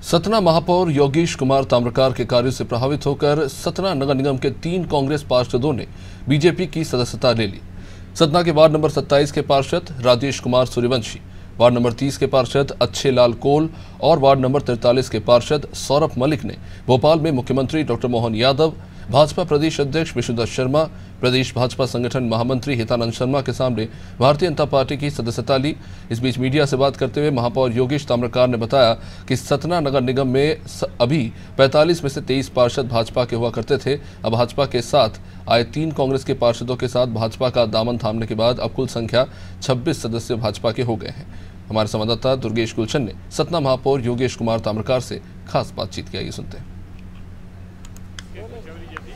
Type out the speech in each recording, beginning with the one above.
सतना महापौर योगेश कुमार ताम्रकार के कार्य से प्रभावित होकर सतना नगर निगम के 3 कांग्रेस पार्षदों ने बीजेपी की सदस्यता ले ली। सतना के वार्ड नंबर 27 के पार्षद राजेश कुमार सूर्यवंशी, वार्ड नंबर 30 के पार्षद अच्छे लाल कोल और वार्ड नंबर 43 के पार्षद सौरभ मलिक ने भोपाल में मुख्यमंत्री डॉक्टर मोहन यादव, भाजपा प्रदेश अध्यक्ष विष्णुदत्त शर्मा, प्रदेश भाजपा संगठन महामंत्री हितानंद शर्मा के सामने भारतीय जनता पार्टी की सदस्यता ली। इस बीच मीडिया से बात करते हुए महापौर योगेश ताम्रकार ने बताया कि सतना नगर निगम में अभी 45 में से 23 पार्षद भाजपा के हुआ करते थे। अब भाजपा के साथ आए 3 कांग्रेस के पार्षदों के साथ भाजपा का दामन थामने के बाद अब कुल संख्या 26 सदस्य भाजपा के हो गए हैं। हमारे संवाददाता दुर्गेश गुलशन ने सतना महापौर योगेश कुमार ताम्रकार से खास बातचीत की। सुनते हैं।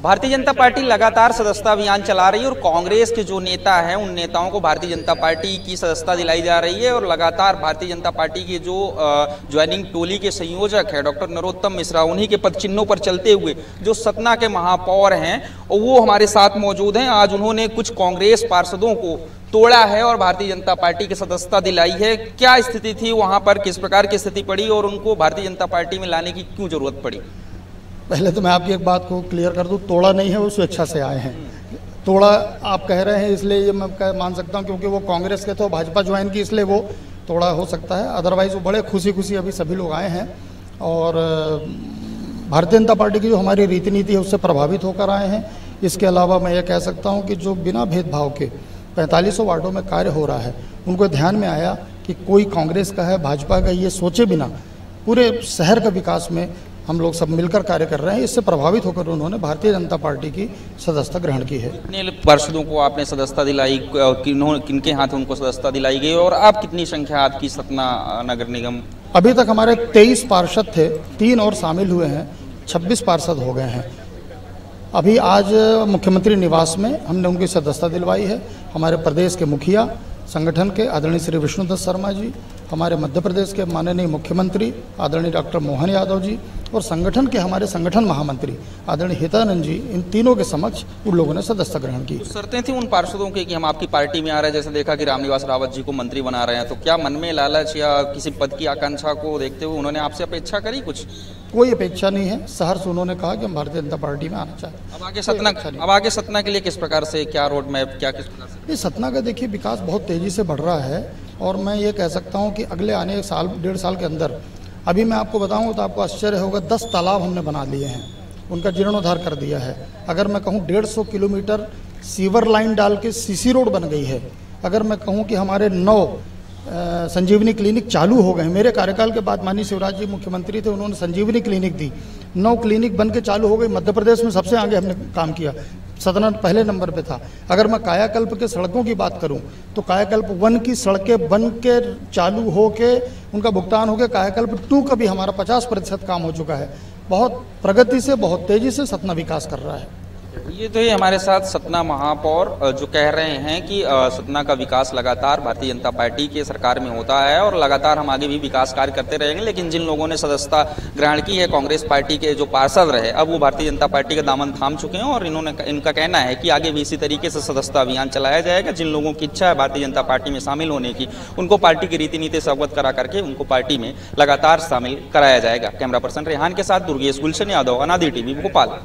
भारतीय जनता पार्टी लगातार सदस्यता अभियान चला रही है और कांग्रेस के जो नेता हैं उन नेताओं को भारतीय जनता पार्टी की सदस्यता दिलाई जा रही है और लगातार भारतीय जनता पार्टी के जो ज्वाइनिंग टोली के संयोजक है डॉक्टर नरोत्तम मिश्रा, उन्हीं के पद चिन्हों पर चलते हुए जो सतना के महापौर हैं वो हमारे साथ मौजूद हैं। आज उन्होंने कुछ कांग्रेस पार्षदों को तोड़ा है और भारतीय जनता पार्टी की सदस्यता दिलाई है। क्या स्थिति थी वहां पर, किस प्रकार की स्थिति पड़ी और उनको भारतीय जनता पार्टी में लाने की क्यों जरूरत पड़ी? पहले तो मैं आपकी एक बात को क्लियर कर दूं, तोड़ा नहीं है, वो स्वेच्छा से आए हैं। तोड़ा आप कह रहे हैं इसलिए ये मैं मान सकता हूं क्योंकि वो कांग्रेस के तो भाजपा ज्वाइन की, इसलिए वो तोड़ा हो सकता है। अदरवाइज वो बड़े खुशी अभी सभी लोग आए हैं और भारतीय जनता पार्टी की जो हमारी रीति नीति है उससे प्रभावित होकर आए हैं। इसके अलावा मैं ये कह सकता हूँ कि जो बिना भेदभाव के 45 वार्डों में कार्य हो रहा है, उनको ध्यान में आया कि कोई कांग्रेस का है भाजपा का, ये सोचे बिना पूरे शहर का विकास में हम लोग सब मिलकर कार्य कर रहे हैं। इससे प्रभावित होकर उन्होंने भारतीय जनता पार्टी की सदस्यता ग्रहण की है। कितने पार्षदों को आपने सदस्यता दिलाई, किनके हाथ उनको सदस्यता दिलाई गई और आप कितनी संख्या आपकी सतना नगर निगम? अभी तक हमारे 23 पार्षद थे, 3 और शामिल हुए हैं, 26 पार्षद हो गए हैं। अभी आज मुख्यमंत्री निवास में हमने उनकी सदस्यता दिलवाई है। हमारे प्रदेश के मुखिया संगठन के आदरणीय श्री विष्णुदत्त शर्मा जी, हमारे मध्य प्रदेश के माननीय मुख्यमंत्री आदरणीय डॉक्टर मोहन यादव जी और संगठन के हमारे संगठन महामंत्री आदरणीय हितानंद जी, इन तीनों के समक्ष उन लोगों ने सदस्यता ग्रहण की। शर्तें थी उन पार्षदों की कि हम आपकी पार्टी में आ रहे हैं, जैसे देखा कि रामनिवास रावत जी को मंत्री बना रहे हैं, तो क्या मन में लालच या किसी पद की आकांक्षा को देखते हुए उन्होंने आपसे अपेक्षा करी? कुछ कोई अपेक्षा नहीं है। सहर्ष उन्होंने कहा कि हम भारतीय जनता पार्टी में आना चाहते हैं। अब आगे सतना के लिए किस प्रकार से, क्या रोड मैप, क्या किस प्रकार से? ये सतना का देखिए विकास बहुत तेजी से बढ़ रहा है और मैं ये कह सकता हूँ कि अगले आने साल 1.5 साल के अंदर, अभी मैं आपको बताऊँ तो आपको आश्चर्य होगा, 10 तालाब हमने बना लिए हैं, उनका जीर्णोद्धार कर दिया है। अगर मैं कहूँ 150 किलोमीटर सीवर लाइन डाल के सीसी रोड बन गई है। अगर मैं कहूँ कि हमारे 9 संजीवनी क्लिनिक चालू हो गए। मेरे कार्यकाल के बाद माननीय शिवराज जी मुख्यमंत्री थे, उन्होंने संजीवनी क्लिनिक दी, 9 क्लिनिक बन के चालू हो गई। मध्य प्रदेश में सबसे आगे हमने काम किया, सतना पहले नंबर पे था। अगर मैं कायाकल्प के सड़कों की बात करूं तो कायाकल्प 1 की सड़कें बन के चालू हो के उनका भुगतान हो गया। कायाकल्प 2 का भी हमारा 50% काम हो चुका है। बहुत प्रगति से, बहुत तेजी से सतना विकास कर रहा है। ये तो ये हमारे साथ सतना महापौर जो कह रहे हैं कि सतना का विकास लगातार भारतीय जनता पार्टी के सरकार में होता है और लगातार हम आगे भी विकास कार्य करते रहेंगे। लेकिन जिन लोगों ने सदस्यता ग्रहण की है, कांग्रेस पार्टी के जो पार्षद रहे, अब वो भारतीय जनता पार्टी का दामन थाम चुके हैं और इनका कहना है कि आगे भी इसी तरीके से सदस्यता अभियान चलाया जाएगा। जिन लोगों की इच्छा है भारतीय जनता पार्टी में शामिल होने की, उनको पार्टी की रीति नीति से अवगत करा करके उनको पार्टी में लगातार शामिल कराया जाएगा। कैमरा पर्सन रेहान के साथ दुर्गेश गुलशन यादव, अनादि टीवी, भोपाल।